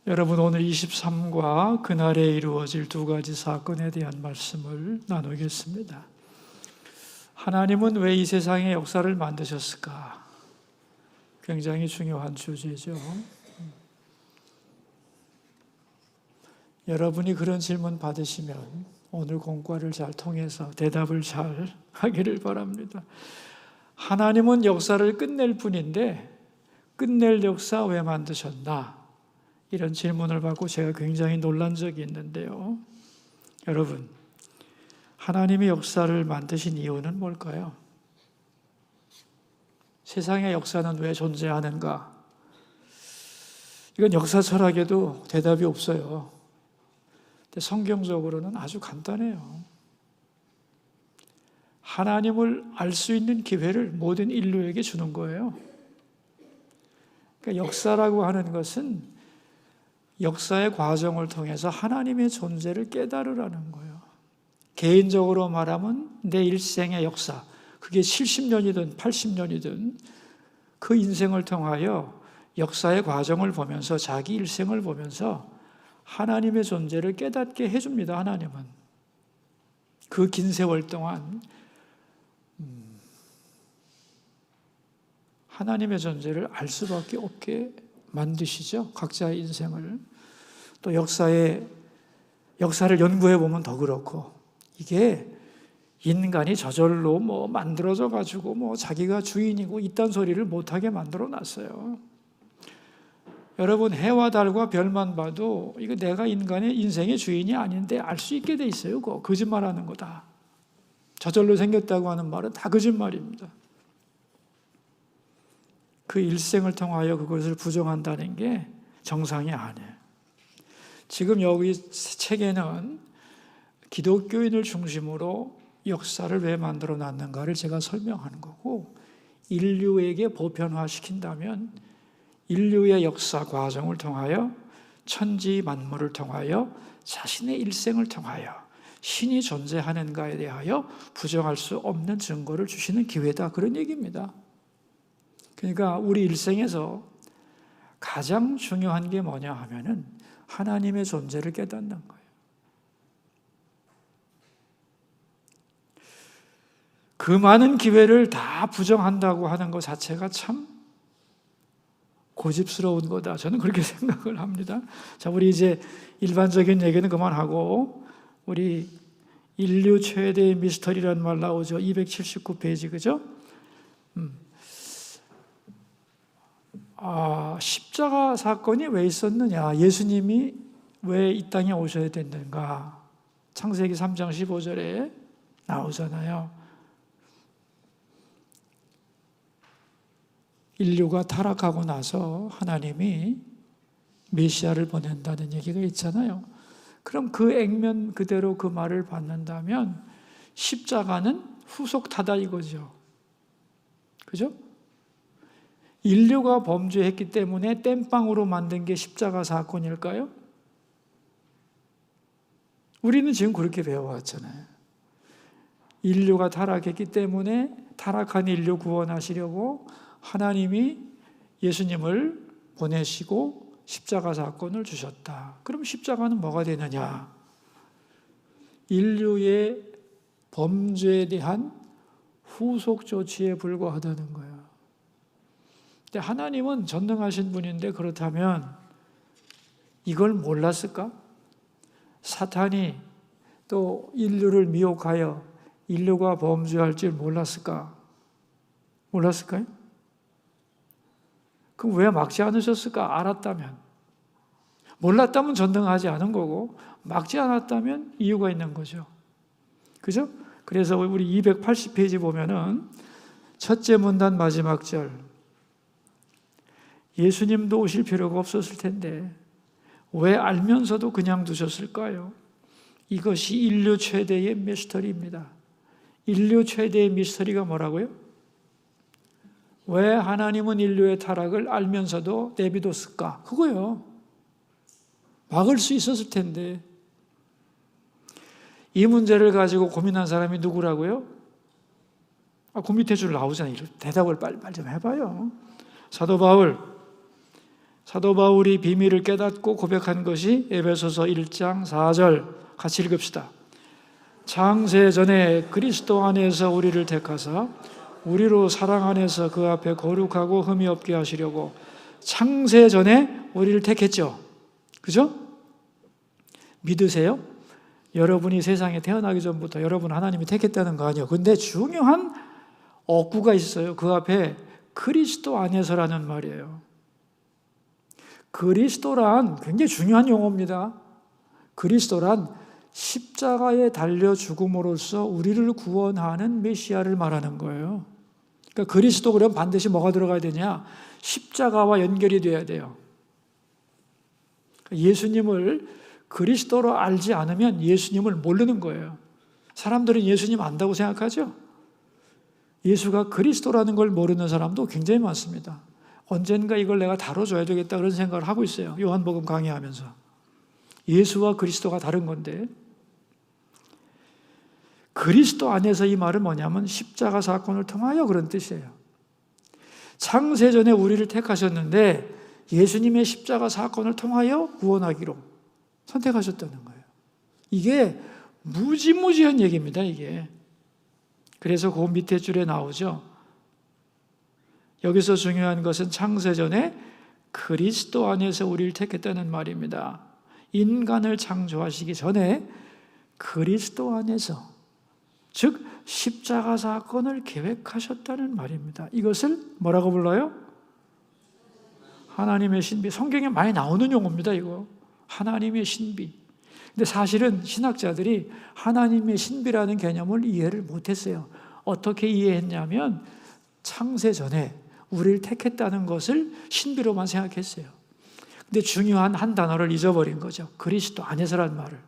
여러분, 오늘 23과 그날에 이루어질 두 가지 사건에 대한 말씀을 나누겠습니다. 하나님은 왜 이 세상의 역사를 만드셨을까? 굉장히 중요한 주제죠. 여러분이 그런 질문 받으시면 오늘 공과를 잘 통해서 대답을 잘 하기를 바랍니다. 하나님은 역사를 끝낼 뿐인데 끝낼 역사 왜 만드셨나? 이런 질문을 받고 제가 굉장히 놀란 적이 있는데요. 여러분, 하나님이 역사를 만드신 이유는 뭘까요? 세상의 역사는 왜 존재하는가? 이건 역사 철학에도 대답이 없어요. 근데 성경적으로는 아주 간단해요. 하나님을 알 수 있는 기회를 모든 인류에게 주는 거예요. 그러니까 역사라고 하는 것은 역사의 과정을 통해서 하나님의 존재를 깨달으라는 거예요. 개인적으로 말하면 내 일생의 역사, 그게 70년이든 80년이든 그 인생을 통하여 역사의 과정을 보면서 자기 일생을 보면서 하나님의 존재를 깨닫게 해줍니다. 하나님은 그 긴 세월 동안 하나님의 존재를 알 수밖에 없게 만드시죠. 각자의 인생을. 또 역사를 연구해 보면 더 그렇고, 이게 인간이 저절로 만들어져 가지고 자기가 주인이고 이딴 소리를 못하게 만들어 놨어요. 여러분, 해와 달과 별만 봐도 이거 내가 인간의 인생의 주인이 아닌데 알 수 있게 돼 있어요. 그거 거짓말하는 거다. 저절로 생겼다고 하는 말은 다 거짓말입니다. 그 일생을 통하여 그것을 부정한다는 게 정상이 아니에요. 지금 여기 책에는 기독교인을 중심으로 역사를 왜 만들어 놨는가를 제가 설명하는 거고, 인류에게 보편화시킨다면 인류의 역사 과정을 통하여 천지 만물을 통하여 자신의 일생을 통하여 신이 존재하는가에 대하여 부정할 수 없는 증거를 주시는 기회다, 그런 얘기입니다. 그러니까 우리 일생에서 가장 중요한 게 뭐냐 하면은 하나님의 존재를 깨닫는 거예요. 그 많은 기회를 다 부정한다고 하는 것 자체가 참 고집스러운 거다, 저는 그렇게 생각을 합니다. 자, 우리 이제 일반적인 얘기는 그만하고 우리 인류 최대의 미스터리라는 말 나오죠. 279페이지, 그죠? 십자가 사건이 왜 있었느냐, 예수님이 왜 이 땅에 오셔야 됐는가, 창세기 3장 15절에 나오잖아요. 인류가 타락하고 나서 하나님이 메시아를 보낸다는 얘기가 있잖아요. 그럼 그 액면 그대로 그 말을 받는다면 십자가는 후속타다 이거죠. 그죠? 인류가 범죄했기 때문에 땜빵으로 만든 게 십자가 사건일까요? 우리는 지금 그렇게 배워왔잖아요. 인류가 타락했기 때문에 타락한 인류 구원하시려고 하나님이 예수님을 보내시고 십자가 사건을 주셨다. 그럼 십자가는 뭐가 되느냐? 인류의 범죄에 대한 후속 조치에 불과하다는 거예요. 하나님은 전능하신 분인데 그렇다면 이걸 몰랐을까? 사탄이 또 인류를 미혹하여 인류가 범죄할 줄 몰랐을까? 몰랐을까요? 그럼 왜 막지 않으셨을까? 알았다면. 몰랐다면 전능하지 않은 거고, 막지 않았다면 이유가 있는 거죠. 그죠? 그래서 우리 280페이지 보면은 첫째 문단 마지막 절, 예수님도 오실 필요가 없었을 텐데 왜 알면서도 그냥 두셨을까요? 이것이 인류 최대의 미스터리입니다. 인류 최대의 미스터리가 뭐라고요? 왜 하나님은 인류의 타락을 알면서도 내비뒀을까? 그거요. 막을 수 있었을 텐데. 이 문제를 가지고 고민한 사람이 누구라고요? 그 밑에 줄 나오잖아요. 대답을 빨리 좀 해봐요. 사도 바울, 사도 바울이 비밀을 깨닫고 고백한 것이 에베소서 1장 4절 같이 읽읍시다. 창세전에 그리스도 안에서 우리를 택하사 우리로 사랑 안에서 그 앞에 거룩하고 흠이 없게 하시려고 창세전에 우리를 택했죠. 그죠? 믿으세요? 여러분이 세상에 태어나기 전부터 여러분 하나님이 택했다는 거 아니에요. 근데 중요한 어구가 있어요. 그 앞에 그리스도 안에서라는 말이에요. 그리스도란 굉장히 중요한 용어입니다. 그리스도란 십자가에 달려 죽음으로써 우리를 구원하는 메시아를 말하는 거예요. 그러니까 그리스도 그러면 반드시 뭐가 들어가야 되냐? 십자가와 연결이 돼야 돼요. 예수님을 그리스도로 알지 않으면 예수님을 모르는 거예요. 사람들은 예수님 안다고 생각하죠? 예수가 그리스도라는 걸 모르는 사람도 굉장히 많습니다. 언젠가 이걸 내가 다뤄줘야 되겠다 그런 생각을 하고 있어요. 요한복음 강의하면서. 예수와 그리스도가 다른 건데 그리스도 안에서 이 말은 뭐냐면 십자가 사건을 통하여 그런 뜻이에요. 창세전에 우리를 택하셨는데 예수님의 십자가 사건을 통하여 구원하기로 선택하셨다는 거예요. 이게 무지무지한 얘기입니다. 이게. 그래서 그 밑에 줄에 나오죠. 여기서 중요한 것은 창세전에 그리스도 안에서 우리를 택했다는 말입니다. 인간을 창조하시기 전에 그리스도 안에서, 즉 십자가 사건을 계획하셨다는 말입니다. 이것을 뭐라고 불러요? 하나님의 신비. 성경에 많이 나오는 용어입니다. 이거 하나님의 신비. 근데 사실은 신학자들이 하나님의 신비라는 개념을 이해를 못했어요. 어떻게 이해했냐면 창세전에 우리를 택했다는 것을 신비로만 생각했어요. 근데 중요한 한 단어를 잊어버린 거죠. 그리스도 안에서라는 말을.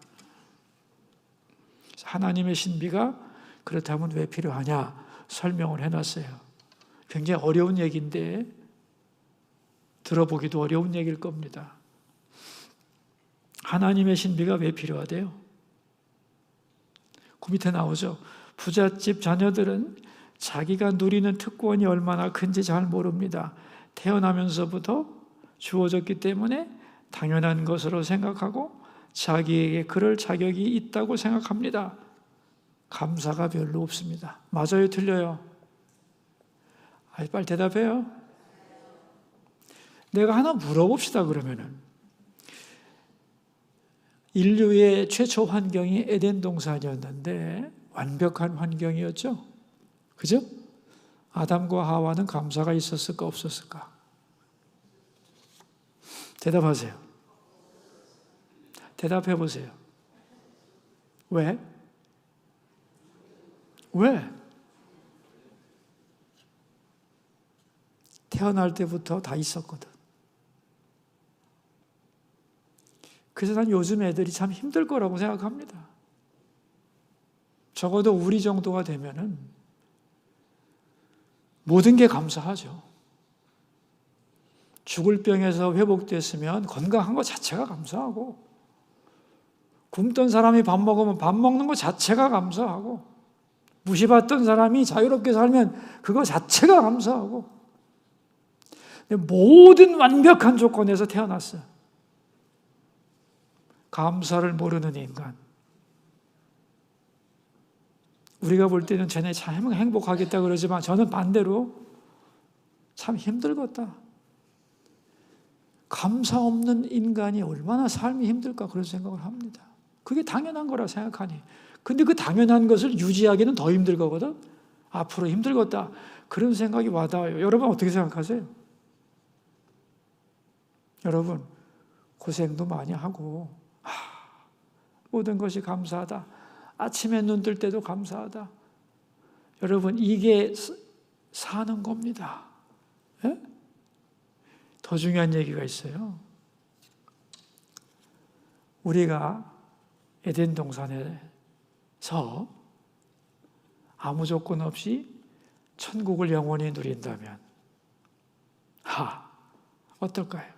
하나님의 신비가 그렇다면 왜 필요하냐 설명을 해놨어요. 굉장히 어려운 얘기인데 들어보기도 어려운 얘기일 겁니다. 하나님의 신비가 왜 필요하대요? 그 밑에 나오죠. 부잣집 자녀들은 자기가 누리는 특권이 얼마나 큰지 잘 모릅니다. 태어나면서부터 주어졌기 때문에 당연한 것으로 생각하고 자기에게 그럴 자격이 있다고 생각합니다. 감사가 별로 없습니다. 맞아요? 틀려요? 빨리 대답해요. 내가 하나 물어봅시다. 그러면은 인류의 최초 환경이 에덴 동산이었는데 완벽한 환경이었죠. 그죠? 아담과 하와는 감사가 있었을까 없었을까? 대답하세요. 대답해 보세요. 왜? 왜? 태어날 때부터 다 있었거든. 그래서 난 요즘 애들이 참 힘들 거라고 생각합니다. 적어도 우리 정도가 되면은 모든 게 감사하죠. 죽을 병에서 회복됐으면 건강한 것 자체가 감사하고, 굶던 사람이 밥 먹으면 밥 먹는 것 자체가 감사하고, 무시받던 사람이 자유롭게 살면 그거 자체가 감사하고, 모든 완벽한 조건에서 태어났어요. 감사를 모르는 인간. 우리가 볼 때는 쟤네 참 행복하겠다 그러지만 저는 반대로 참 힘들겠다. 감사 없는 인간이 얼마나 삶이 힘들까 그런 생각을 합니다. 그게 당연한 거라 생각하니. 근데 그 당연한 것을 유지하기는 더 힘들 거거든. 앞으로 힘들겠다. 그런 생각이 와닿아요. 여러분 어떻게 생각하세요? 여러분 고생도 많이 하고 모든 것이 감사하다. 아침에 눈 뜰 때도 감사하다. 여러분 이게 사는 겁니다. 예? 더 중요한 얘기가 있어요. 우리가 에덴 동산에서 아무 조건 없이 천국을 영원히 누린다면 어떨까요?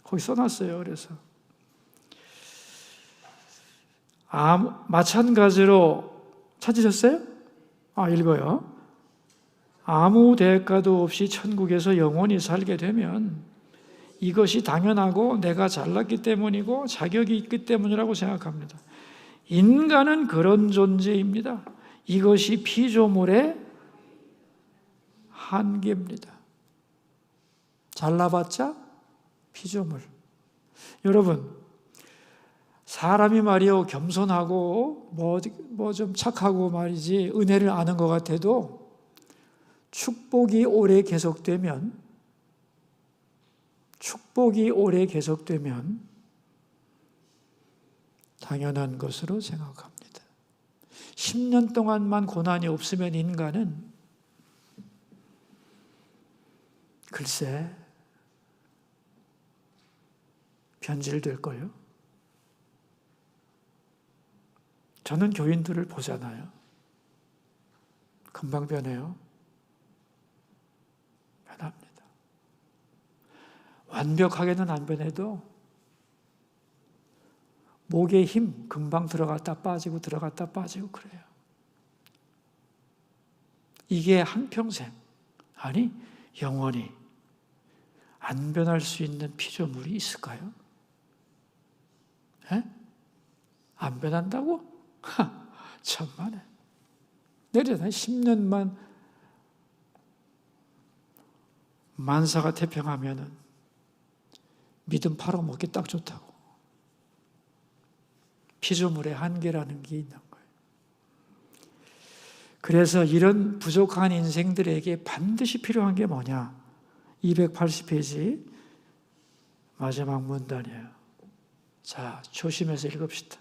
거기 써놨어요. 그래서 마찬가지로 찾으셨어요? 읽어요. 아무 대가도 없이 천국에서 영원히 살게 되면 이것이 당연하고 내가 잘났기 때문이고 자격이 있기 때문이라고 생각합니다. 인간은 그런 존재입니다. 이것이 피조물의 한계입니다. 잘나봤자 피조물. 여러분, 사람이 말이요 겸손하고 뭐 좀 착하고 말이지 은혜를 아는 것 같아도 축복이 오래 계속되면 당연한 것으로 생각합니다. 10년 동안만 고난이 없으면 인간은 글쎄 변질될 거예요. 저는 교인들을 보잖아요. 금방 변해요. 변합니다. 완벽하게는 안 변해도 목의 힘 금방 들어갔다 빠지고 들어갔다 빠지고 그래요. 이게 한평생, 아니 영원히 안 변할 수 있는 피조물이 있을까요? 에? 안 변한다고? 천만에. 내려다 10년만 만사가 태평하면은 믿음 팔아먹기 딱 좋다고. 피조물의 한계라는 게 있는 거예요. 그래서 이런 부족한 인생들에게 반드시 필요한 게 뭐냐? 280페이지 마지막 문단이에요. 자, 조심해서 읽읍시다.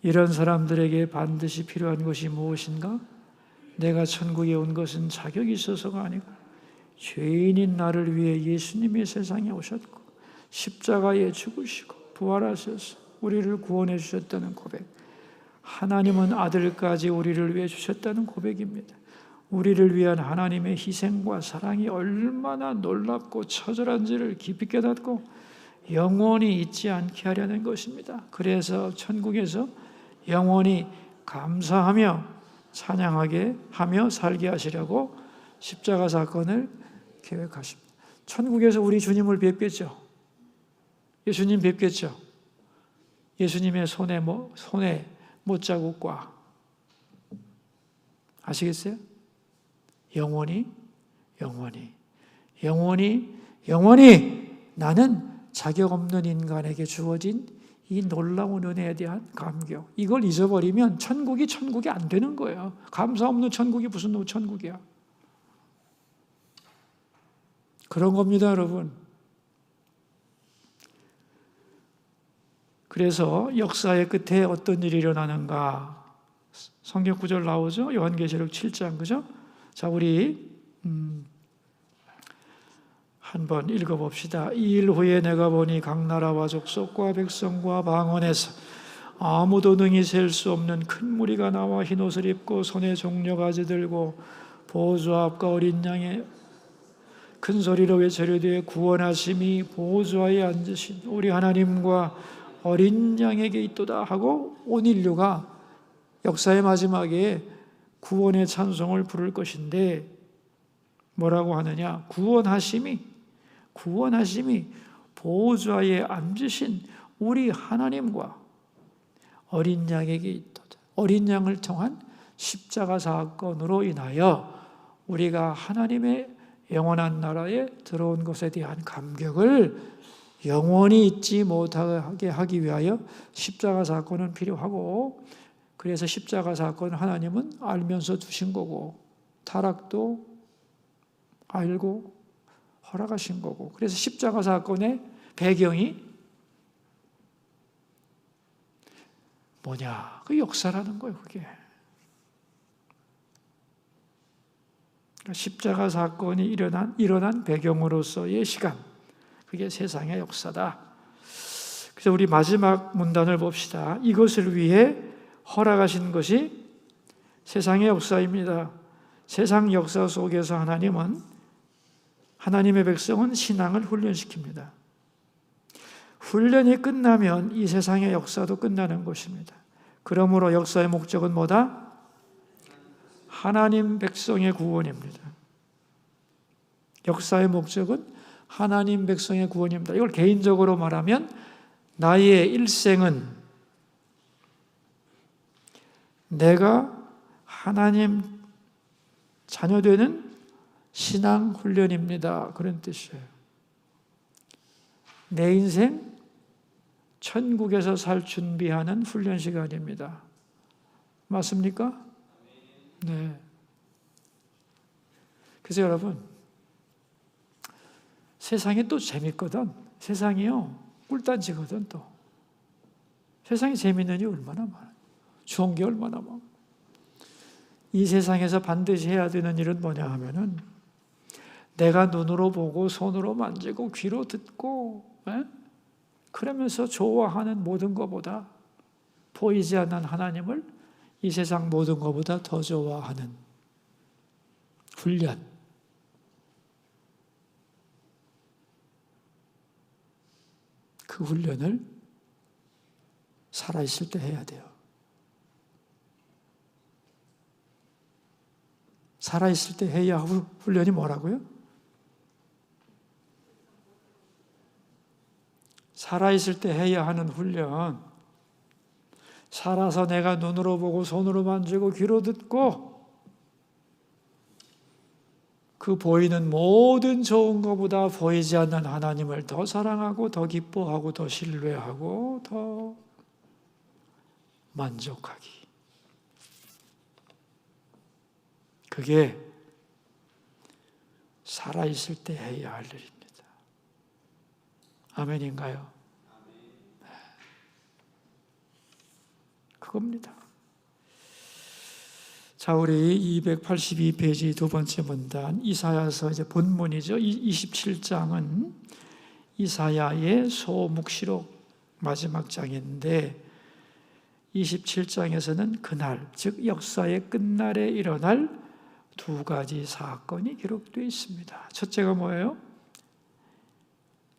이런 사람들에게 반드시 필요한 것이 무엇인가? 내가 천국에 온 것은 자격이 있어서가 아니고 죄인인 나를 위해 예수님이 세상에 오셨고 십자가에 죽으시고 부활하셔서 우리를 구원해 주셨다는 고백. 하나님은 아들까지 우리를 위해 주셨다는 고백입니다. 우리를 위한 하나님의 희생과 사랑이 얼마나 놀랍고 처절한지를 깊이 깨닫고 영원히 잊지 않게 하려는 것입니다. 그래서 천국에서 영원히 감사하며 찬양하게 하며 살게 하시려고 십자가 사건을 계획하십니다. 천국에서 우리 주님을 뵙겠죠. 예수님 뵙겠죠. 예수님의 손에 못자국과 아시겠어요? 영원히 나는 자격 없는 인간에게 주어진 이 놀라운 은혜에 대한 감격. 이걸 잊어버리면 천국이 안 되는 거예요. 감사 없는 천국이 무슨 천국이야. 그런 겁니다, 여러분. 그래서 역사의 끝에 어떤 일이 일어나는가? 성경 구절 나오죠? 요한계시록 7장, 그죠? 자, 우리 한번 읽어봅시다. 이 일 후에 내가 보니 각 나라와 족속과 백성과 방언에서 아무도 능히 셀 수 없는 큰 무리가 나와 흰옷을 입고 손에 종려가지 들고 보좌 앞과 어린 양의 큰 소리로 외치려되 구원하심이 보좌에 앉으신 우리 하나님과 어린 양에게 있도다 하고 온 인류가 역사의 마지막에 구원의 찬송을 부를 것인데 뭐라고 하느냐? 구원하심이 보좌에 앉으신 우리 하나님과 어린 양에게 있도다. 어린 양을 통한 십자가 사건으로 인하여 우리가 하나님의 영원한 나라에 들어온 것에 대한 감격을 영원히 잊지 못하게 하기 위하여 십자가 사건은 필요하고, 그래서 십자가 사건 하나님은 알면서 두신 거고 타락도 알고 허락하신 거고, 그래서 십자가 사건의 배경이 뭐냐? 그 역사라는 거예요, 그게. 십자가 사건이 일어난 배경으로서의 시간, 그게 세상의 역사다. 그래서 우리 마지막 문단을 봅시다. 이것을 위해 허락하신 것이 세상의 역사입니다. 세상 역사 속에서 하나님의 백성은 신앙을 훈련시킵니다. 훈련이 끝나면 이 세상의 역사도 끝나는 것입니다. 그러므로 역사의 목적은 뭐다? 하나님 백성의 구원입니다. 역사의 목적은 하나님 백성의 구원입니다. 이걸 개인적으로 말하면 나의 일생은 내가 하나님 자녀되는 신앙 훈련입니다. 그런 뜻이에요. 내 인생 천국에서 살 준비하는 훈련 시간입니다. 맞습니까? 네. 그래서 여러분, 세상이 또 재밌거든. 세상이요, 꿀단지거든 또. 세상에 재밌는 게 얼마나 많아요. 좋은 게 얼마나 많아요. 이 세상에서 반드시 해야 되는 일은 뭐냐 하면은 내가 눈으로 보고 손으로 만지고 귀로 듣고 그러면서 좋아하는 모든 것보다 보이지 않는 하나님을 이 세상 모든 것보다 더 좋아하는 훈련. 그 훈련을 살아있을 때 해야 돼요. 살아있을 때 해야 할 훈련이 뭐라고요? 살아있을 때 해야 하는 훈련. 살아서 내가 눈으로 보고 손으로 만지고 귀로 듣고 그 보이는 모든 좋은 것보다 보이지 않는 하나님을 더 사랑하고 더 기뻐하고 더 신뢰하고 더 만족하기. 그게 살아있을 때 해야 할 일입니다. 아멘인가요? 네. 그겁니다. 자, 우리 282페이지 두 번째 문단, 이사야서 이제 본문이죠. 27장은 이사야의 소묵시록 마지막 장인데 27장에서는 그날, 즉 역사의 끝날에 일어날 두 가지 사건이 기록되어 있습니다. 첫째가 뭐예요?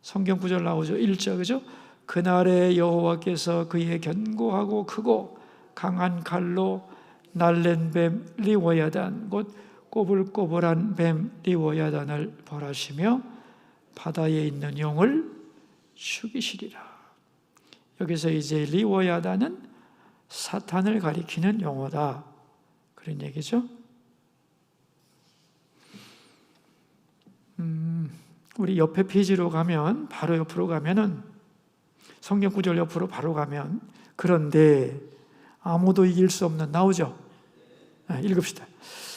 성경 구절 나오죠. 1절, 그죠? 그날에 여호와께서 그의 견고하고 크고 강한 칼로 날랜 뱀 리워야단, 곧 꼬불꼬불한 뱀 리워야단을 벌하시며 바다에 있는 용을 죽이시리라. 여기서 이제 리워야단은 사탄을 가리키는 용어다, 그런 얘기죠. 우리 옆에 페이지로 가면, 바로 옆으로 가면은, 성경 구절 옆으로 바로 가면, 그런데 아무도 이길 수 없는, 나오죠? 읽읍시다.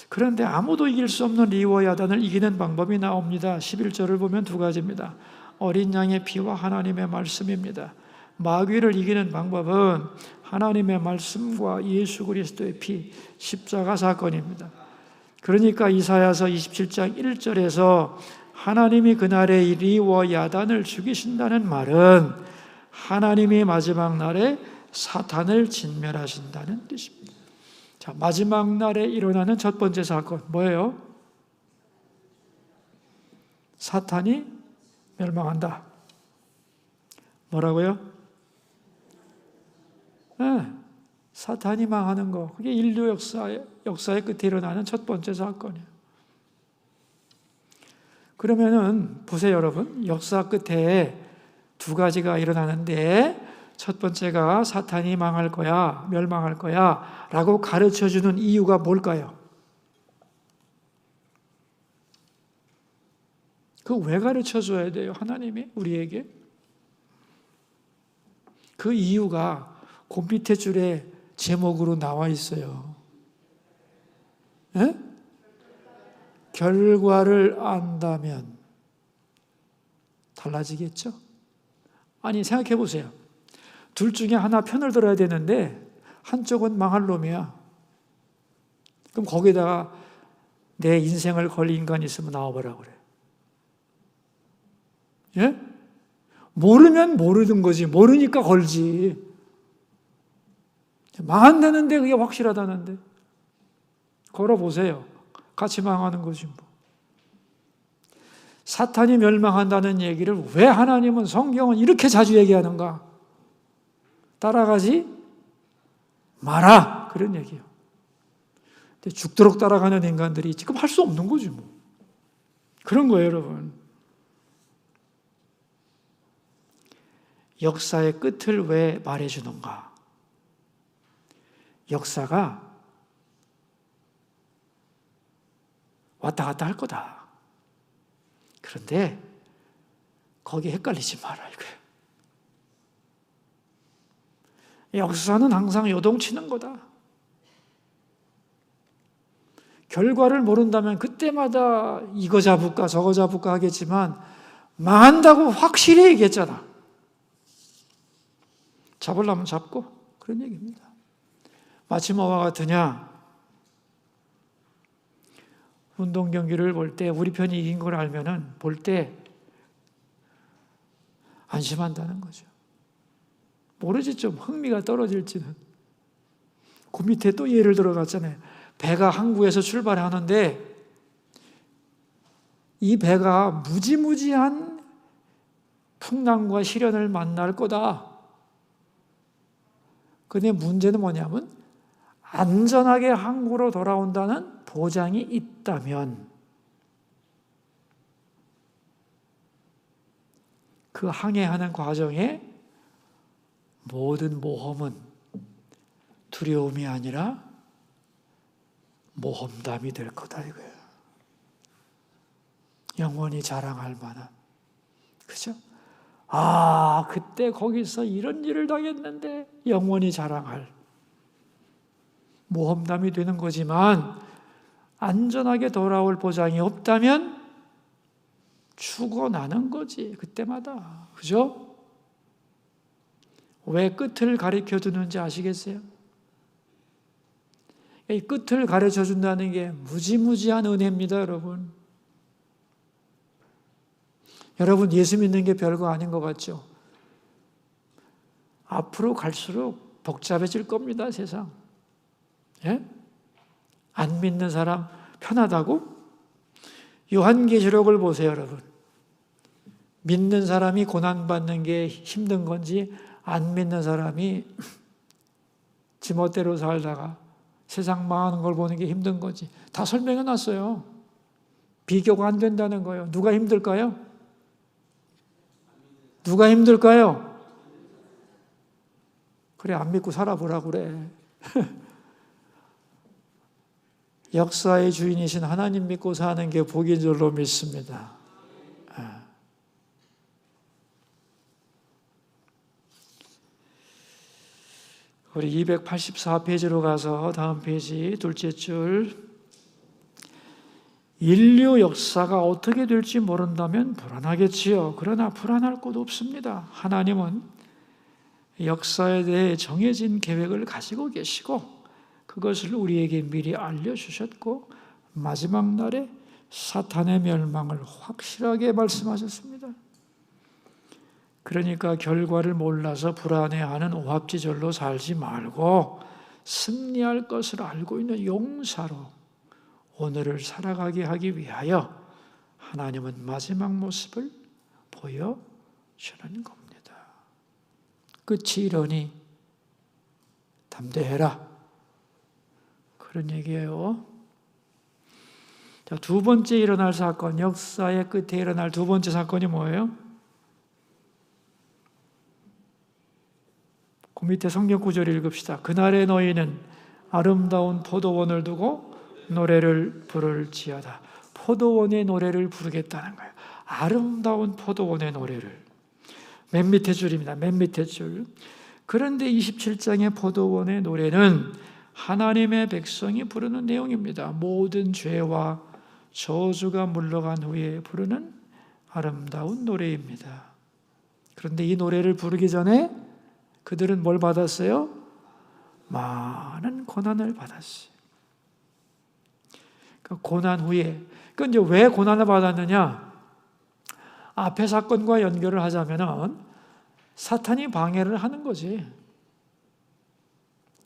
그런데 아무도 이길 수 없는 리워야단을 이기는 방법이 나옵니다. 11절을 보면 두 가지입니다. 어린 양의 피와 하나님의 말씀입니다. 마귀를 이기는 방법은 하나님의 말씀과 예수 그리스도의 피, 십자가 사건입니다. 그러니까 이사야서 27장 1절에서 하나님이 그날에 리워야단을 죽이신다는 말은 하나님이 마지막 날에 사탄을 진멸하신다는 뜻입니다. 자, 마지막 날에 일어나는 첫 번째 사건 뭐예요? 사탄이 멸망한다. 뭐라고요? 네, 사탄이 망하는 거. 그게 인류 역사의 끝에 일어나는 첫 번째 사건이에요. 그러면은 보세요, 여러분. 역사 끝에 두 가지가 일어나는데 첫 번째가 사탄이 망할 거야, 멸망할 거야 라고 가르쳐주는 이유가 뭘까요? 그거 왜 가르쳐줘야 돼요? 하나님이 우리에게? 그 이유가 그 밑에 줄에 제목으로 나와 있어요. 예? 결과를 안다면 달라지겠죠? 아니, 생각해 보세요. 둘 중에 하나 편을 들어야 되는데 한쪽은 망할 놈이야. 그럼 거기다가 내 인생을 걸 인간이 있으면 나와보라 그래. 예? 모르면 모르는 거지. 모르니까 걸지. 망한다는데 그게 확실하다는데. 걸어보세요. 같이 망하는 거지 뭐. 사탄이 멸망한다는 얘기를 왜 하나님은, 성경은 이렇게 자주 얘기하는가? 따라가지 마라, 그런 얘기예요. 근데 죽도록 따라가는 인간들이 지금 할 수 없는 거지 뭐. 그런 거예요, 여러분. 역사의 끝을 왜 말해주는가? 역사가 왔다 갔다 할 거다. 그런데 거기에 헷갈리지 마라 이거예요. 역사는 항상 요동치는 거다. 결과를 모른다면 그때마다 이거 잡을까 저거 잡을까 하겠지만 망한다고 확실히 얘기했잖아. 잡으려면 잡고 그런 얘기입니다. 마치 뭐와 같으냐? 운동 경기를 볼 때 우리 편이 이긴 걸 알면은 볼 때 안심한다는 거죠. 모르지 좀 흥미가 떨어질지는. 그 밑에 또 예를 들어갔잖아요. 배가 항구에서 출발하는데 이 배가 무지무지한 풍랑과 시련을 만날 거다. 근데 문제는 뭐냐면 안전하게 항구로 돌아온다는 보장이 있다면 그 항해하는 과정에 모든 모험은 두려움이 아니라 모험담이 될 거다 이거예요. 영원히 자랑할 만한. 그죠? 아, 그때 거기서 이런 일을 당했는데 영원히 자랑할 모험담이 되는 거지만 안전하게 돌아올 보장이 없다면 죽어나는 거지 그때마다. 그죠? 왜 끝을 가르쳐 주는지 아시겠어요? 이 끝을 가르쳐 준다는 게 무지무지한 은혜입니다, 여러분. 여러분, 예수 믿는 게 별거 아닌 것 같죠? 앞으로 갈수록 복잡해질 겁니다, 세상. 예? 안 믿는 사람 편하다고? 요한계시록을 보세요, 여러분. 믿는 사람이 고난받는 게 힘든 건지 안 믿는 사람이 지멋대로 살다가 세상 망하는 걸 보는 게 힘든 거지. 다 설명해 놨어요. 비교가 안 된다는 거예요. 누가 힘들까요? 누가 힘들까요? 그래, 안 믿고 살아보라고 그래. 역사의 주인이신 하나님 믿고 사는 게 복인 줄로 믿습니다. 우리 284페이지로 가서 다음 페이지 둘째 줄. 인류 역사가 어떻게 될지 모른다면 불안하겠지요. 그러나 불안할 곳 없습니다. 하나님은 역사에 대해 정해진 계획을 가지고 계시고 그것을 우리에게 미리 알려주셨고 마지막 날에 사탄의 멸망을 확실하게 말씀하셨습니다. 그러니까 결과를 몰라서 불안해하는 오합지졸로 살지 말고 승리할 것을 알고 있는 용사로 오늘을 살아가게 하기 위하여 하나님은 마지막 모습을 보여주는 겁니다. 끝이 이러니 담대해라. 그런 얘기예요. 자, 두 번째 일어날 사건, 역사의 끝에 일어날 두 번째 사건이 뭐예요? 그 밑에 성경 구절 읽읍시다. 그날에 너희는 아름다운 포도원을 두고 노래를 부를지어다. 포도원의 노래를 부르겠다는 거예요. 아름다운 포도원의 노래를. 맨 밑에 줄입니다. 맨 밑에 줄. 그런데 27장의 포도원의 노래는 하나님의 백성이 부르는 내용입니다. 모든 죄와 저주가 물러간 후에 부르는 아름다운 노래입니다. 그런데 이 노래를 부르기 전에 그들은 뭘 받았어요? 많은 고난을 받았어요. 그 고난 후에, 그 이제 왜 고난을 받았느냐? 앞의 사건과 연결을 하자면은 사탄이 방해를 하는 거지.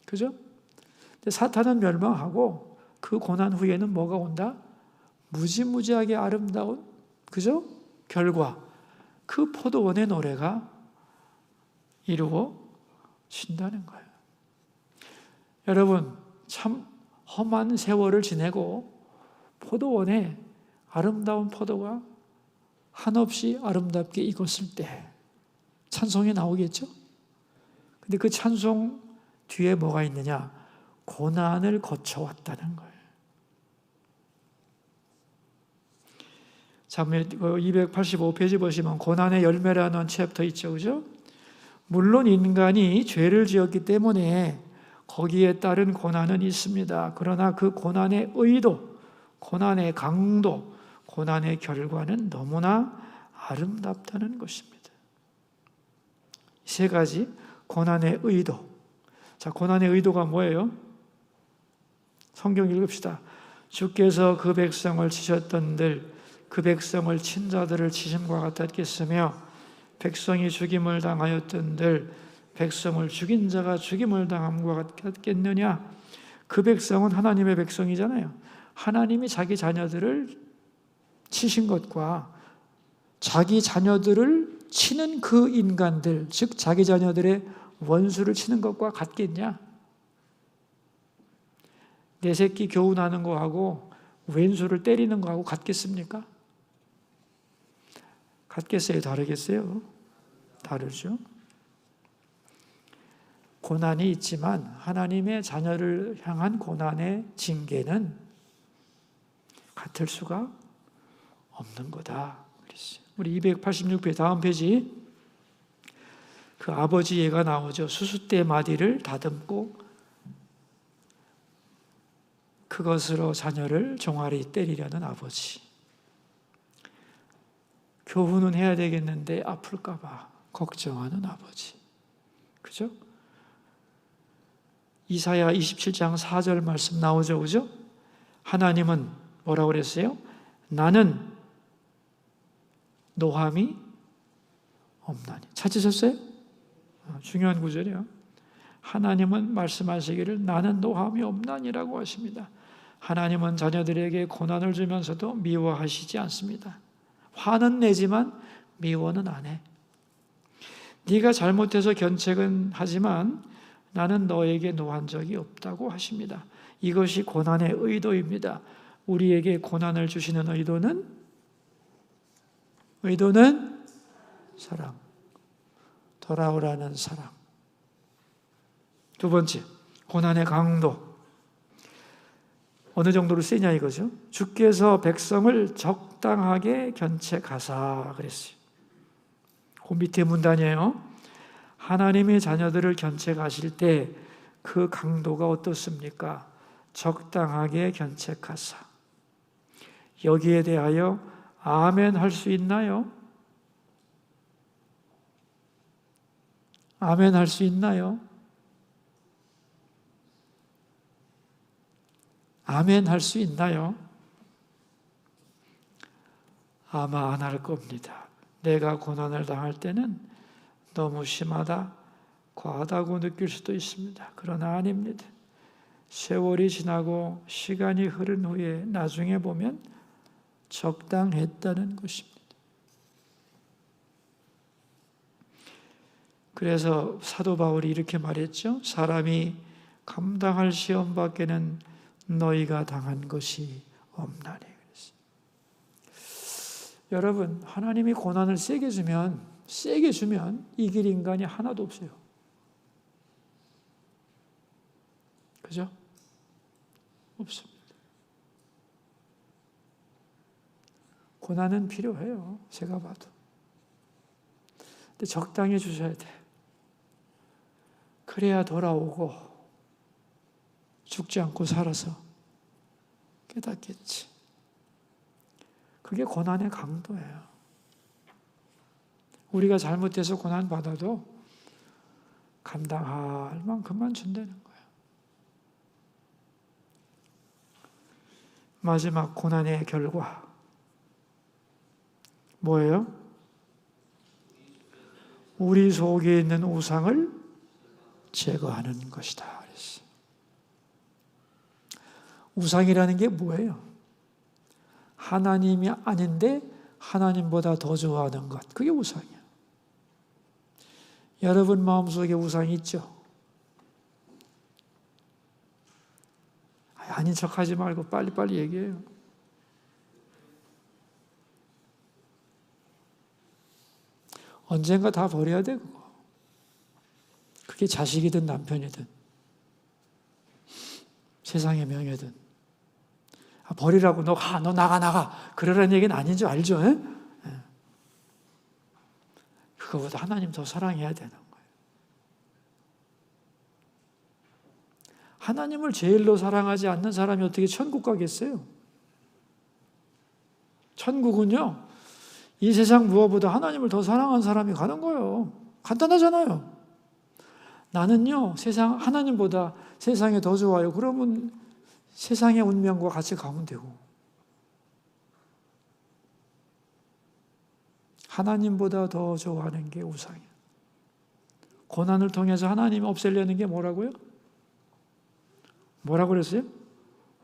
그죠? 사탄은 멸망하고 그 고난 후에는 뭐가 온다? 무지무지하게 아름다운, 그죠? 결과. 그 포도원의 노래가 이루어진다는 거예요. 여러분, 참 험한 세월을 지내고 포도원에 아름다운 포도가 한없이 아름답게 익었을 때 찬송이 나오겠죠? 근데 그 찬송 뒤에 뭐가 있느냐? 고난을 거쳐왔다는 거예요. 자, 285페이지 보시면 고난의 열매라는 챕터 있죠, 그죠? 물론 인간이 죄를 지었기 때문에 거기에 따른 고난은 있습니다. 그러나 그 고난의 의도, 고난의 강도, 고난의 결과는 너무나 아름답다는 것입니다. 세 가지, 고난의 의도. 자, 고난의 의도가 뭐예요? 성경 읽읍시다. 주께서 그 백성을 치셨던들 그 백성을 친 자들을 치심과 같았겠으며 백성이 죽임을 당하였던들 백성을 죽인 자가 죽임을 당함과 같겠느냐. 그 백성은 하나님의 백성이잖아요. 하나님이 자기 자녀들을 치신 것과 자기 자녀들을 치는 그 인간들, 즉 자기 자녀들의 원수를 치는 것과 같겠냐? 내 새끼 교훈하는 거하고 왼수를 때리는 거하고 같겠습니까? 같겠어요? 다르겠어요? 다르죠. 고난이 있지만 하나님의 자녀를 향한 고난의 징계는 같을 수가 없는 거다. 우리 286페이지 다음 페이지 그 아버지 예가 나오죠. 수숫대 마디를 다듬고 그것으로 자녀를 종아리 때리려는 아버지. 교훈은 해야 되겠는데 아플까 봐 걱정하는 아버지. 그죠? 이사야 27장 4절 말씀 나오죠. 그죠? 하나님은 뭐라고 그랬어요? 나는 노함이 없나니. 찾으셨어요? 중요한 구절이에요. 하나님은 말씀하시기를 나는 노함이 없나니라고 하십니다. 하나님은 자녀들에게 고난을 주면서도 미워하시지 않습니다. 화는 내지만 미워는 안 해. 네가 잘못해서 견책은 하지만 나는 너에게 노한 적이 없다고 하십니다. 이것이 고난의 의도입니다. 우리에게 고난을 주시는 의도는 사랑. 돌아오라는 사랑. 두 번째, 고난의 강도. 어느 정도로 세냐 이거죠. 주께서 백성을 적당하게 견책하사 그랬어요. 그 밑에 문단이에요. 하나님의 자녀들을 견책하실 때 그 강도가 어떻습니까? 적당하게 견책하사. 여기에 대하여 아멘 할 수 있나요? 아멘 할 수 있나요? 아멘 할 수 있나요? 아마 안 할 겁니다. 내가 고난을 당할 때는 너무 심하다, 과하다고 느낄 수도 있습니다. 그러나 아닙니다. 세월이 지나고 시간이 흐른 후에 나중에 보면 적당했다는 것입니다. 그래서 사도 바울이 이렇게 말했죠. 사람이 감당할 시험 밖에는 너희가 당한 것이 없나니. 여러분, 하나님이 고난을 세게 주면 이길 인간이 하나도 없어요. 그죠? 없습니다. 고난은 필요해요. 제가 봐도. 근데 적당히 주셔야 돼. 그래야 돌아오고 죽지 않고 살아서 깨닫겠지. 그게 고난의 강도예요. 우리가 잘못해서 고난 받아도 감당할 만큼만 준다는 거예요. 마지막 고난의 결과 뭐예요? 우리 속에 있는 우상을 제거하는 것이다. 그랬어요. 우상이라는 게 뭐예요? 하나님이 아닌데 하나님보다 더 좋아하는 것. 그게 우상이에요. 여러분 마음속에 우상이 있죠? 아닌 척하지 말고 빨리빨리 얘기해요. 언젠가 다 버려야 돼, 그거. 그게 자식이든 남편이든 세상의 명예든. 버리라고 너 나가 그러라는 얘기는 아닌 줄 알죠? 예? 그거보다 하나님 더 사랑해야 되는 거예요. 하나님을 제일로 사랑하지 않는 사람이 어떻게 천국 가겠어요? 천국은요, 이 세상 무엇보다 하나님을 더 사랑한 사람이 가는 거예요. 간단하잖아요. 나는요, 하나님보다 세상에 더 좋아요. 그러면 세상의 운명과 같이 가면 되고, 하나님보다 더 좋아하는 게 우상이에요. 고난을 통해서 하나님이 없애려는 게 뭐라고요? 뭐라고 그랬어요?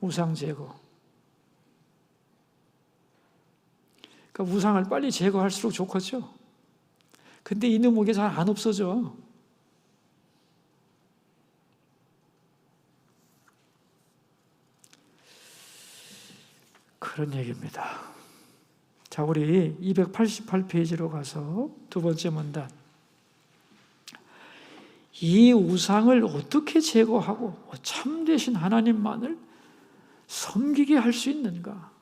우상 제거. 그러니까 우상을 빨리 제거할수록 좋겠죠. 근데 이놈에게 잘 안 없어져. 그런 얘기입니다. 자, 우리 288페이지로 가서 두 번째 문단. 이 우상을 어떻게 제거하고 참되신 하나님만을 섬기게 할 수 있는가?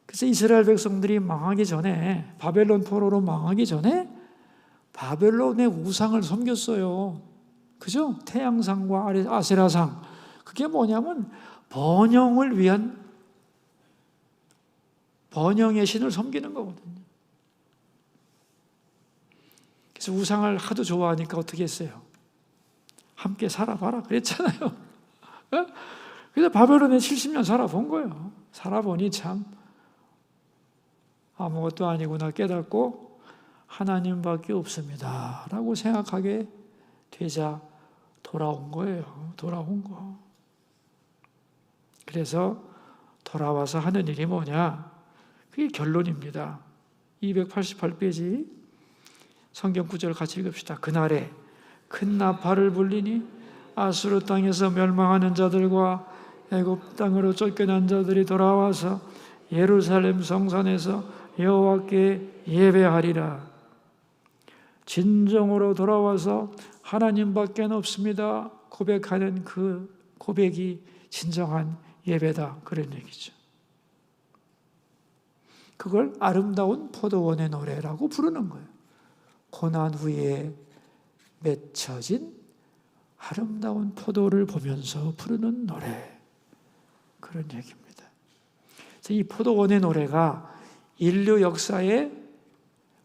그래서 이스라엘 백성들이 망하기 전에, 바벨론 포로로 망하기 전에 바벨론의 우상을 섬겼어요. 그죠? 태양상과 아세라상. 그게 뭐냐면 번영을 위한, 번영의 신을 섬기는 거거든요. 그래서 우상을 하도 좋아하니까 어떻게 했어요? 함께 살아봐라 그랬잖아요. 그래서 바벨론에 70년 살아본 거예요. 살아보니 참 아무것도 아니구나 깨닫고 하나님밖에 없습니다 라고 생각하게 되자 돌아온 거예요. 돌아온 거. 그래서 돌아와서 하는 일이 뭐냐? 그게 결론입니다. 288페이지 성경 구절 같이 읽읍시다. 그날에 큰 나팔을 불리니 아수르 땅에서 멸망하는 자들과 애굽 땅으로 쫓겨난 자들이 돌아와서 예루살렘 성산에서 여호와께 예배하리라. 진정으로 돌아와서 하나님밖에 없습니다 고백하는 그 고백이 진정한 예배다, 그런 얘기죠. 그걸 아름다운 포도원의 노래라고 부르는 거예요. 고난 후에 맺혀진 아름다운 포도를 보면서 부르는 노래, 그런 얘기입니다. 그래서 이 포도원의 노래가 인류 역사에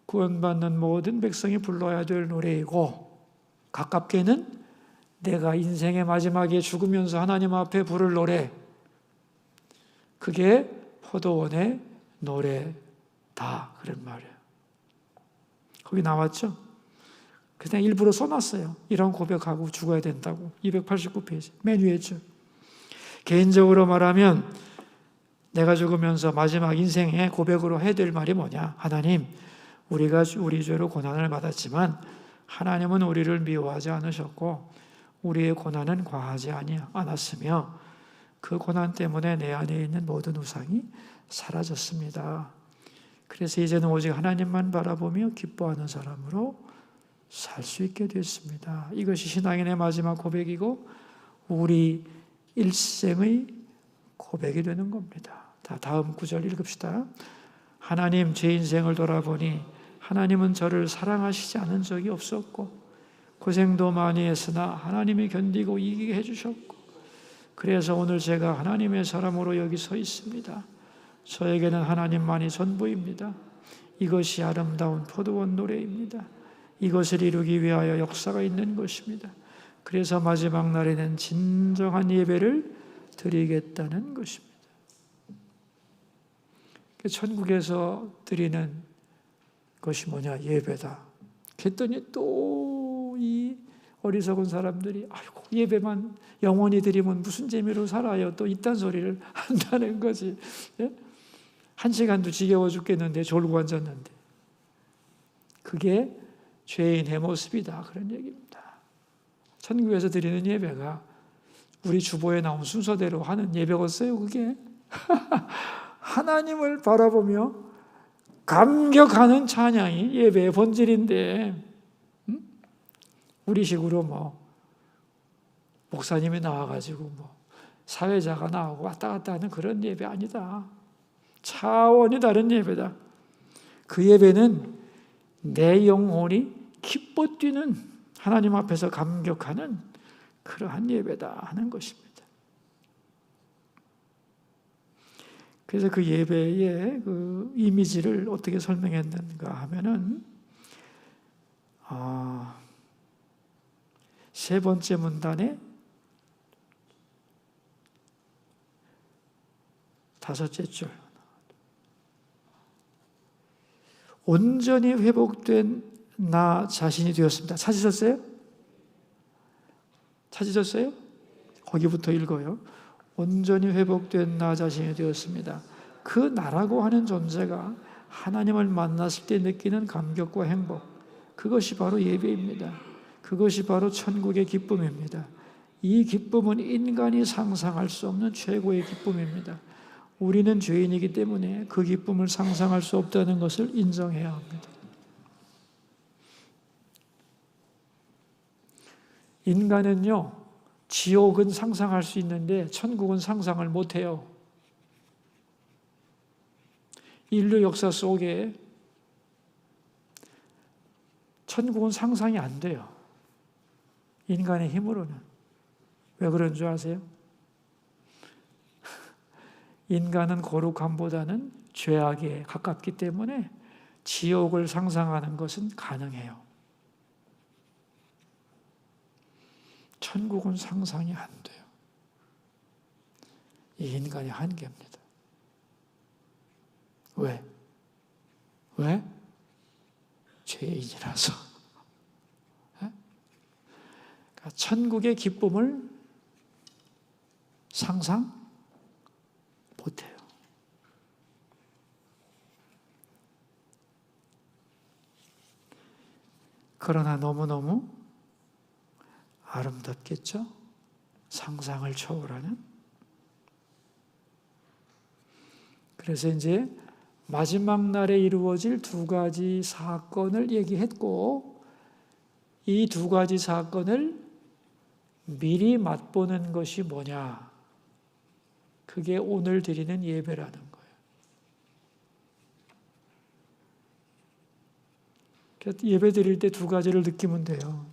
구원받는 모든 백성이 불러야 될 노래이고, 가깝게는 내가 인생의 마지막에 죽으면서 하나님 앞에 부를 노래, 그게 포도원의 노래다, 그런 말이에요. 거기 나왔죠? 그냥 일부러 써놨어요. 이런 고백하고 죽어야 된다고. 289페이지 맨 위에 있죠. 개인적으로 말하면 내가 죽으면서 마지막 인생의 고백으로 해야 될 말이 뭐냐? 하나님, 우리가 우리 죄로 고난을 받았지만 하나님은 우리를 미워하지 않으셨고 우리의 고난은 과하지 않았으며 그 고난 때문에 내 안에 있는 모든 우상이 사라졌습니다. 그래서 이제는 오직 하나님만 바라보며 기뻐하는 사람으로 살 수 있게 됐습니다. 이것이 신앙인의 마지막 고백이고 우리 일생의 고백이 되는 겁니다. 다음 구절 읽읍시다. 하나님, 제 인생을 돌아보니 하나님은 저를 사랑하시지 않은 적이 없었고 고생도 많이 했으나 하나님이 견디고 이기게 해주셨고 그래서 오늘 제가 하나님의 사람으로 여기 서 있습니다. 저에게는 하나님만이 전부입니다. 이것이 아름다운 포도원 노래입니다. 이것을 이루기 위하여 역사가 있는 것입니다. 그래서 마지막 날에는 진정한 예배를 드리겠다는 것입니다. 천국에서 드리는 것이 뭐냐? 예배다. 그랬더니 또 이 어리석은 사람들이 아이고 예배만 영원히 드리면 무슨 재미로 살아요? 또 이딴 소리를 한다는 거지. 예? 1시간도 지겨워 죽겠는데 졸고 앉았는데 그게 죄인의 모습이다, 그런 얘기입니다. 천국에서 드리는 예배가 우리 주보에 나온 순서대로 하는 예배였어요. 그게 하나님을 바라보며 감격하는 찬양이 예배의 본질인데, 우리식으로 목사님이 나와가지고 사회자가 나오고 왔다 갔다 하는 그런 예배 아니다. 차원이 다른 예배다. 그 예배는 내 영혼이 기뻐 뛰는, 하나님 앞에서 감격하는 그러한 예배다 하는 것입니다. 그래서 그 예배의 그 이미지를 어떻게 설명했는가 하면은, 세 번째 문단에 다섯째 줄, 온전히 회복된 나 자신이 되었습니다. 찾으셨어요? 찾으셨어요? 거기부터 읽어요. 온전히 회복된 나 자신이 되었습니다. 그 나라고 하는 존재가 하나님을 만났을 때 느끼는 감격과 행복, 그것이 바로 예배입니다. 그것이 바로 천국의 기쁨입니다. 이 기쁨은 인간이 상상할 수 없는 최고의 기쁨입니다. 우리는 죄인이기 때문에 그 기쁨을 상상할 수 없다는 것을 인정해야 합니다. 인간은요, 지옥은 상상할 수 있는데 천국은 상상을 못해요. 인류 역사 속에 천국은 상상이 안 돼요. 인간의 힘으로는. 왜 그런 줄 아세요? 인간은 거룩함보다는 죄악에 가깝기 때문에 지옥을 상상하는 것은 가능해요. 천국은 상상이 안 돼요. 이 인간의 한계입니다. 왜? 죄인이라서. 그러니까 천국의 기쁨을 상상 못해요. 그러나 너무너무 아름답겠죠? 상상을 초월하는. 그래서 이제 마지막 날에 이루어질 두 가지 사건을 얘기했고, 이 두 가지 사건을 미리 맛보는 것이 뭐냐? 그게 오늘 드리는 예배라는 거예요. 예배 드릴 때 두 가지를 느끼면 돼요.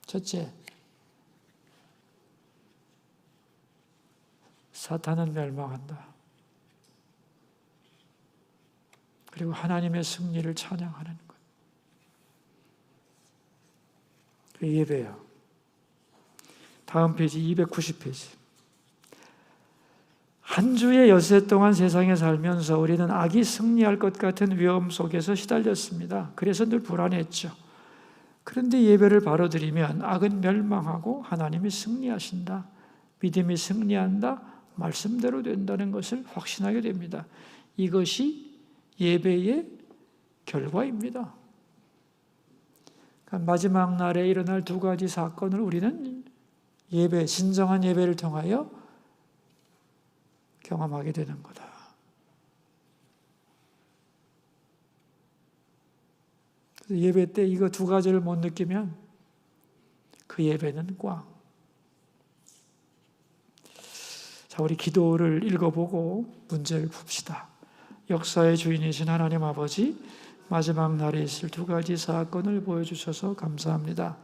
첫째, 사탄은 멸망한다. 그리고 하나님의 승리를 찬양하는 것. 그 예배예요. 다음 페이지 290페이지. 한 주의 엿새 동안 세상에 살면서 우리는 악이 승리할 것 같은 위험 속에서 시달렸습니다. 그래서 늘 불안했죠. 그런데 예배를 바로 드리면 악은 멸망하고 하나님이 승리하신다. 믿음이 승리한다. 말씀대로 된다는 것을 확신하게 됩니다. 이것이 예배의 결과입니다. 그러니까 마지막 날에 일어날 두 가지 사건을 우리는 예배, 진정한 예배를 통하여 경험하게 되는 거다. 그래서 예배 때 이거 두 가지를 못 느끼면 그 예배는 꽝. 자, 우리 기도를 읽어보고 문제를 풉시다. 역사의 주인이신 하나님 아버지, 마지막 날에 있을 두 가지 사건을 보여주셔서 감사합니다.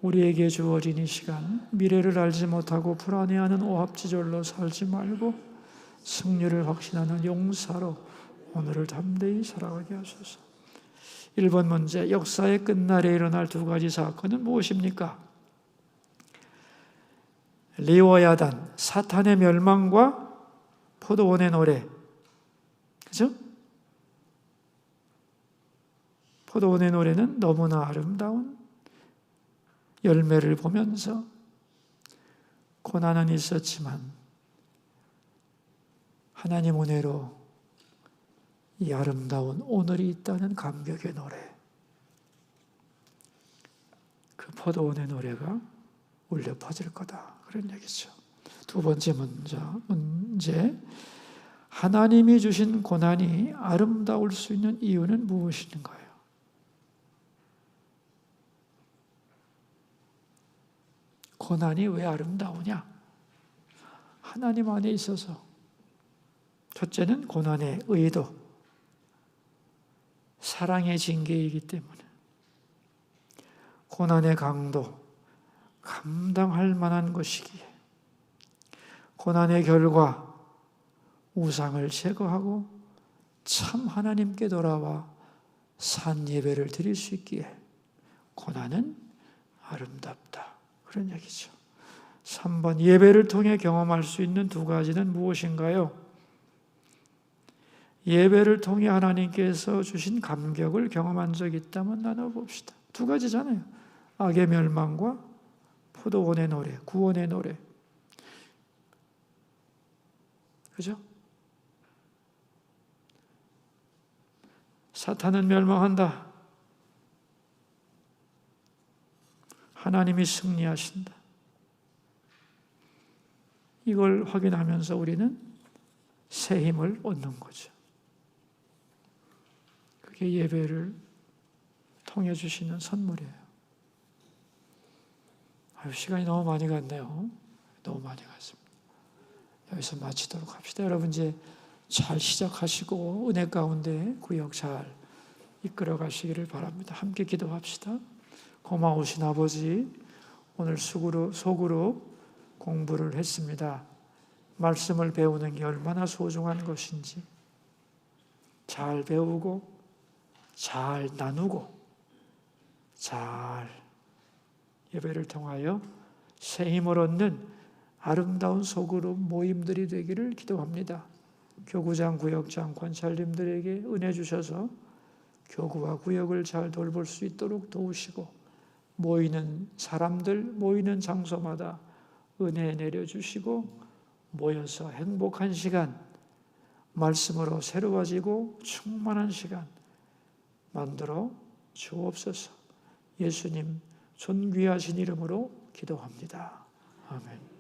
우리에게 주어진 이 시간, 미래를 알지 못하고 불안해하는 오합지졸로 살지 말고 승리를 확신하는 용사로 오늘을 담대히 살아가게 하소서. 1번 문제, 역사의 끝날에 일어날 두 가지 사건은 무엇입니까? 리워야단, 사탄의 멸망과 포도원의 노래. 그죠? 포도원의 노래는 너무나 아름다운 열매를 보면서 고난은 있었지만 하나님 은혜로 이 아름다운 오늘이 있다는 감격의 노래. 그 포도원의 노래가 울려 퍼질 거다. 그런 얘기죠. 두 번째 문제. 하나님이 주신 고난이 아름다울 수 있는 이유는 무엇인가요? 고난이 왜 아름다우냐? 하나님 안에 있어서. 첫째는 고난의 의도, 사랑의 징계이기 때문에. 고난의 강도, 감당할 만한 것이기에. 고난의 결과, 우상을 제거하고 참 하나님께 돌아와 산 예배를 드릴 수 있기에 고난은 아름답다. 그런 얘기죠. 3번, 예배를 통해 경험할 수 있는 두 가지는 무엇인가요? 예배를 통해 하나님께서 주신 감격을 경험한 적이 있다면 나눠봅시다. 두 가지잖아요. 악의 멸망과 포도원의 노래, 구원의 노래. 그죠? 사탄은 멸망한다. 하나님이 승리하신다. 이걸 확인하면서 우리는 새 힘을 얻는 거죠. 그게 예배를 통해 주시는 선물이에요. 시간이 너무 많이 갔네요. 너무 많이 갔습니다. 여기서 마치도록 합시다. 여러분 이제 잘 시작하시고 은혜 가운데 구역 잘 이끌어 가시기를 바랍니다. 함께 기도합시다. 고마우신 아버지, 오늘 속으로 공부를 했습니다. 말씀을 배우는 게 얼마나 소중한 것인지 잘 배우고 잘 나누고 잘 예배를 통하여 새 힘을 얻는 아름다운 속으로 모임들이 되기를 기도합니다. 교구장, 구역장, 권찰님들에게 은혜 주셔서 교구와 구역을 잘 돌볼 수 있도록 도우시고 모이는 사람들, 모이는 장소마다 은혜 내려주시고 모여서 행복한 시간, 말씀으로 새로워지고 충만한 시간 만들어 주옵소서. 예수님 존귀하신 이름으로 기도합니다. 아멘.